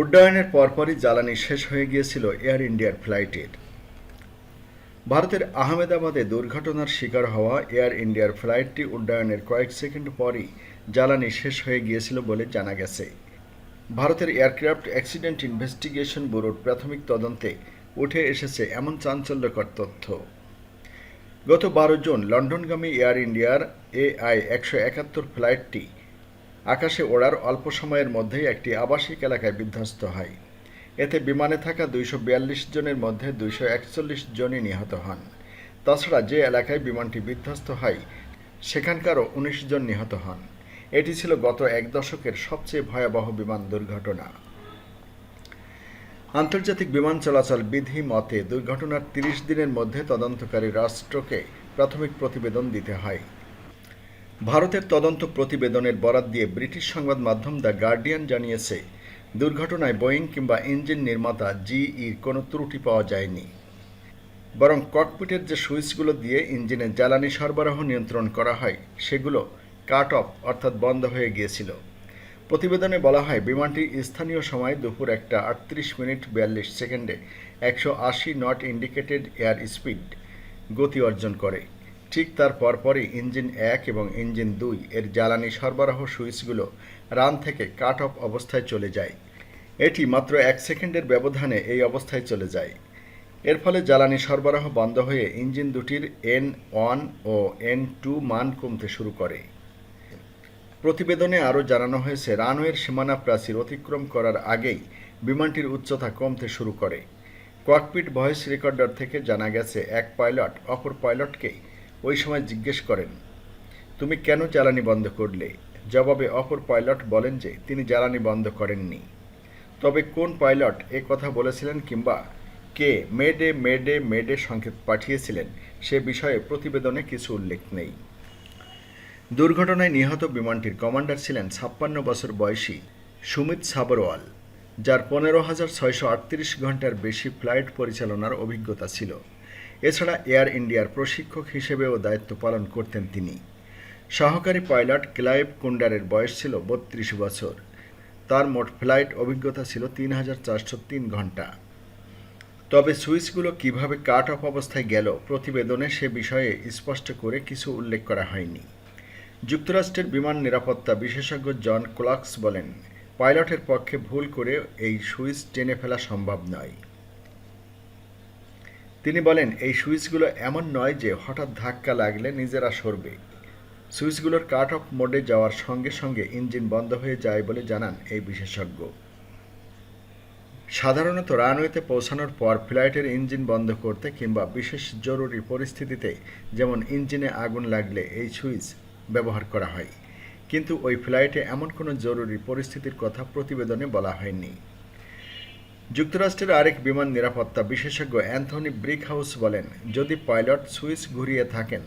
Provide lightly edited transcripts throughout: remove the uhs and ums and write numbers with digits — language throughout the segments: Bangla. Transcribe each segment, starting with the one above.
উড্ডয়নের পরপরই জ্বালানি শেষ হয়ে গিয়েছিল এয়ার ইন্ডিয়ার ফ্লাইটের। ভারতের আহমেদাবাদে দুর্ঘটনার শিকার হওয়া এয়ার ইন্ডিয়ার ফ্লাইটটি উড্ডয়নের কয়েক সেকেন্ড পরই জ্বালানি শেষ হয়ে গিয়েছিল বলে জানা গেছে। ভারতের এয়ারক্রাফট অ্যাক্সিডেন্ট ইনভেস্টিগেশন ব্যুরোর প্রাথমিক তদন্তে উঠে এসেছে এমন চাঞ্চল্যকর তথ্য। গত 12 জুন লন্ডনগামী এয়ার ইন্ডিয়ার AI-171 ফ্লাইটটি আকাশে ওড়ার অল্প সময়ের মধ্যেই একটি আবাসিক এলাকায় বিধ্বস্ত হয়। এতে বিমানে থাকা 242 জনের মধ্যে 241 জনই নিহত হন। তাছাড়া যে এলাকায় বিমানটি বিধ্বস্ত হয় সেখানকারও 19 জন নিহত হন। এটি ছিল গত এক দশকের সবচেয়ে ভয়াবহ বিমান দুর্ঘটনা। আন্তর্জাতিক বিমান চলাচল বিধি মতে দুর্ঘটনার 30 দিনের মধ্যে তদন্তকারী রাষ্ট্রকে প্রাথমিক প্রতিবেদন দিতে হয়। ভারতের তদন্ত প্রতিবেদনের বরাত দিয়ে ব্রিটিশ সংবাদ মাধ্যম দ্য গার্ডিয়ান জানিয়েছে, দুর্ঘটনায় বোয়িং কিংবা ইঞ্জিন নির্মাতা জিইর কোনো ত্রুটি পাওয়া যায়নি, বরং ককপিটের যে সুইচগুলো দিয়ে ইঞ্জিনের জ্বালানি সরবরাহ নিয়ন্ত্রণ করা হয় সেগুলো কাট অফ অর্থাৎ বন্ধ হয়ে গিয়েছিল। প্রতিবেদনে বলা হয়, বিমানটি স্থানীয় সময় দুপুর 1:38:42 180 নট ইন্ডিকেটেড এয়ার স্পিড গতি অর্জন করে। ঠিক তার পরপরই ইঞ্জিন 1 এবং ইঞ্জিন 2 এর জ্বালানি সরবরাহ সুইচগুলো রান থেকে কাট অফ অবস্থায় চলে যায়। এটি মাত্র 1 সেকেন্ডের ব্যবধানে এই অবস্থায় চলে যায়। এর ফলে জ্বালানি সরবরাহ বন্ধ হয়ে ইঞ্জিন দুটির N1 ও N2 মান কমতে শুরু করে। প্রতিবেদনে আরও জানানো হয়েছে, রানওয়ের সীমানা প্রাচীর অতিক্রম করার আগেই বিমানটির উচ্চতা কমতে শুরু করে। ককপিট ভয়েস রেকর্ডার থেকে জানা গেছে, এক পাইলট অপর পাইলটকে ওই সময় জিজ্ঞেস করেন, তুমি কেন জ্বালানি বন্ধ করলে? জবাবে অপর পাইলট বলেন যে তিনি জ্বালানি বন্ধ করেননি। তবে কোন পাইলট এ কথা বলেছিলেন কিংবা কে মেডে মেডে মেডে সংকেত পাঠিয়েছিলেন সে বিষয়ে প্রতিবেদনে কিছু উল্লেখ নেই। দুর্ঘটনায় নিহত বিমানটির কমান্ডার ছিলেন 56 বছর বয়সী সুমিত সাবরওয়াল, যার 15,638 ঘন্টার বেশি ফ্লাইট পরিচালনার অভিজ্ঞতা ছিল। এছাড়া এয়ার ইন্ডিয়ার প্রশিক্ষক হিসেবেও দায়িত্ব পালন করতেন তিনি। সহকারী পাইলট ক্লাইভ কুন্ডারের বয়স ছিল 32 বছর। তার মোট ফ্লাইট অভিজ্ঞতা ছিল 3,403 ঘন্টা। তবে সুইচগুলো কিভাবে কাট অফ অবস্থায় গেল প্রতিবেদনে সে বিষয়ে স্পষ্ট করে কিছু উল্লেখ করা হয়নি। যুক্তরাষ্ট্রের বিমান নিরাপত্তা বিশেষজ্ঞ জন ক্লার্কস বলেন, পাইলটের পক্ষে ভুল করে এই সুইচ টেনে ফেলা সম্ভব নয়। তিনি বলেন, এই সুইচগুলো এমন নয় যে হঠাৎ ধাক্কা লাগলে নিজেরা সরবে। সুইচগুলোর কাট অফ মোডে যাওয়ার সঙ্গে সঙ্গে ইঞ্জিন বন্ধ হয়ে যায় বলে জানান এই বিশেষজ্ঞ। সাধারণত রানওয়েতে পৌঁছানোর পর ফ্লাইটের ইঞ্জিন বন্ধ করতে কিংবা বিশেষ জরুরি পরিস্থিতিতে, যেমন ইঞ্জিনে আগুন লাগলে এই সুইচ ব্যবহার করা হয়। কিন্তু ওই ফ্লাইটে এমন কোনো জরুরি পরিস্থিতির কথা প্রতিবেদনে বলা হয়নি। যুক্তরাষ্ট্রের আরেক বিমান নিরাপত্তা বিশেষজ্ঞ অ্যান্থনি ব্রিকহাউস বলেন, যদি পাইলট সুইচ ঘুরিয়ে থাকেন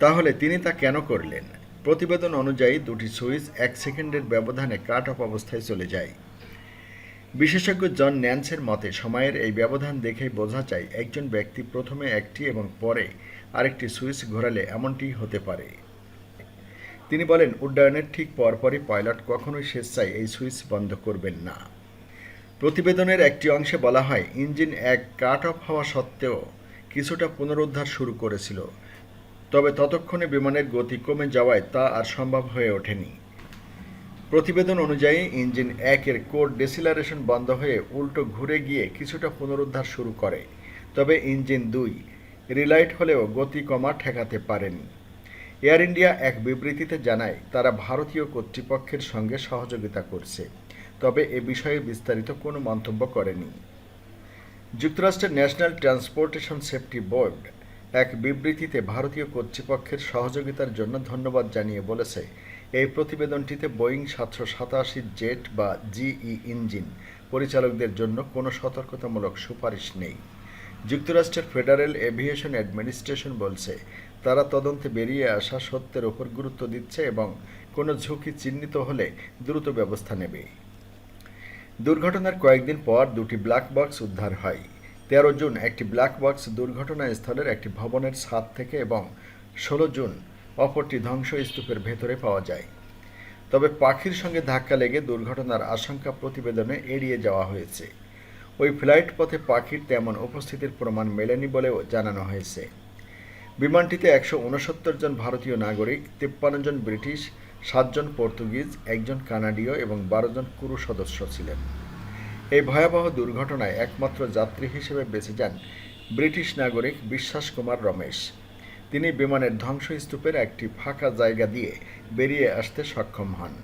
তাহলে তিনি তা কেন করলেন? প্রতিবেদন অনুযায়ী দুটি সুইচ 1 সেকেন্ডের ব্যবধানে কাট অফ অবস্থায় চলে যায়। বিশেষজ্ঞ জন ন্যান্সের মতে, সময়ের এই ব্যবধান দেখেই বোঝা যায় একজন ব্যক্তি প্রথমে একটি এবং পরে আরেকটি সুইচ ঘোরালে এমনটিই হতে পারে। তিনি বলেন, উড্ডয়নের ঠিক পরপরই পাইলট কখনোই স্বেচ্ছায় এই সুইচ বন্ধ করবেন না। প্রতিবেদনের একটি অংশে বলা হয়, ইঞ্জিন 1 কাট অফ হওয়া সত্ত্বেও কিছুটা পুনরুদ্ধার শুরু করেছিল, তবে ততক্ষণে বিমানের গতি কমে যাওয়ায় তা আর সম্ভব হয়ে ওঠেনি। প্রতিবেদন অনুযায়ী ইঞ্জিন 1 এর কোর ডেসিলারেশন বন্ধ হয়ে উল্টো ঘুরে গিয়ে কিছুটা পুনরুদ্ধার শুরু করে, তবে ইঞ্জিন 2 রিলাইট হলেও গতি কমা ঠেকাতে পারেনি। এয়ার ইন্ডিয়া এক বিবৃতিতে জানায়, তারা ভারতীয় কর্তৃপক্ষের সঙ্গে সহযোগিতা করছে, তবে এ বিষয়ে বিস্তারিত কোনো মন্তব্য করেনি। যুক্তরাষ্ট্রের ন্যাশনাল ট্রান্সপোর্টেশন সেফটি বোর্ড এক বিবৃতিতে ভারতীয় কর্তৃপক্ষের সহযোগিতার জন্য ধন্যবাদ জানিয়ে বলেছে, এই প্রতিবেদনটিতে বোয়িং 787 জেট বা জিই ইঞ্জিন পরিচালকদের জন্য কোনো সতর্কতামূলক সুপারিশ নেই। যুক্তরাষ্ট্রের ফেডারেল এভিয়েশন অ্যাডমিনিস্ট্রেশন বলছে, তারা তদন্তে বেরিয়ে আসা সত্যের ওপর গুরুত্ব দিচ্ছে এবং কোনো ঝুঁকি চিহ্নিত হলে দ্রুত ব্যবস্থা নেবে। দুর্ঘটনার কয়েকদিন পর দুটি ব্ল্যাক বক্স উদ্ধার হয়। 13 জুন একটি ব্ল্যাক বক্স দুর্ঘটনাস্থলের একটি ভবনের ছাদ থেকে এবং 16 জুন অপরটি ধ্বংসস্তূপের ভেতরে পাওয়া যায়। তবে পাখির সঙ্গে ধাক্কা লেগে দুর্ঘটনার আশঙ্কা প্রতিবেদনে এড়িয়ে যাওয়া হয়েছে। ওই ফ্লাইট পথে পাখির তেমন উপস্থিতির প্রমাণ মেলেনি বলেও জানানো হয়েছে। বিমানটিতে ১৬৯ জন ভারতীয় নাগরিক, ৫৩ জন ব্রিটিশ, ৭ জন পর্তুগিজ, ১ জন কানাডীয় এবং ১২ জন ক্রু সদস্য ছিলেন। এই ভয়াবহ দুর্ঘটনায় একমাত্র যাত্রী হিসেবে বেঁচে যান ব্রিটিশ নাগরিক বিশ্বাস কুমার রমেশ। তিনি বিমানের ধ্বংসস্তূপের একটি ফাঁকা জায়গা দিয়ে বেরিয়ে আসতে সক্ষম হন।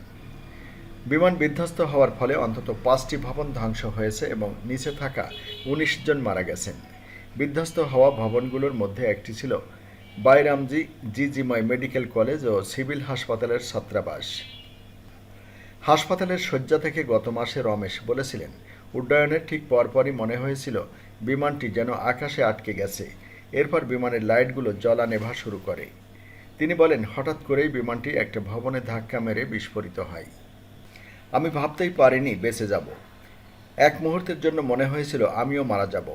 বিমান বিধ্বস্ত হওয়ার ফলে অন্তত ৫টি ভবন ধ্বংস হয়েছে এবং নিচে থাকা ১৯ জন মারা গেছেন। বিধ্বস্ত হওয়া ভবনগুলোর মধ্যে একটি ছিল বাইরামজি জিজিময় মেডিকেল কলেজ ও সিভিল হাসপাতালের ছাত্রাবাস। হাসপাতালের শয্যা থেকে গত মাসে রমেশ বলেছিলেন, উড্ডয়নের ঠিক পরপরই মনে হয়েছিল বিমানটি যেন আকাশে আটকে গেছে। এরপর বিমানের লাইটগুলো জ্বলা নেভা শুরু করে। তিনি বলেন, হঠাৎ করেই বিমানটি একটা ভবনে ধাক্কা মেরে বিস্ফোরিত হয়। আমি ভাবতেই পারিনি বেঁচে যাব। এক মুহূর্তের জন্য মনে হয়েছিল আমিও মারা যাব।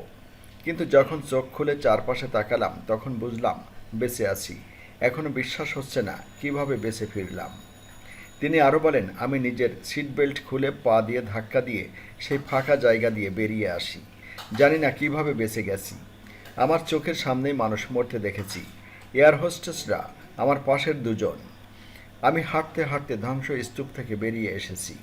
কিন্তু যখন চোখ খুলে চারপাশে তাকালাম তখন বুঝলাম বেঁচে আছি। এখনো বিশ্বাস হচ্ছে না কিভাবে বেঁচে ফিরলাম। তিনি আরও বলেন, আমি নিজের সিট বেল্ট খুলে পা দিয়ে ধাক্কা দিয়ে সেই ফাঁকা জায়গা দিয়ে বেরিয়ে আসি। জানি না কিভাবে বেঁচে গেছি। আমার চোখের সামনেই মানুষ মরতে দেখেছি। এয়ার হোস্টেসরা আমার পাশের দুজন। আমি হাঁটতে হাঁটতে ধ্বংসস্তূপ থেকে বেরিয়ে এসেছি।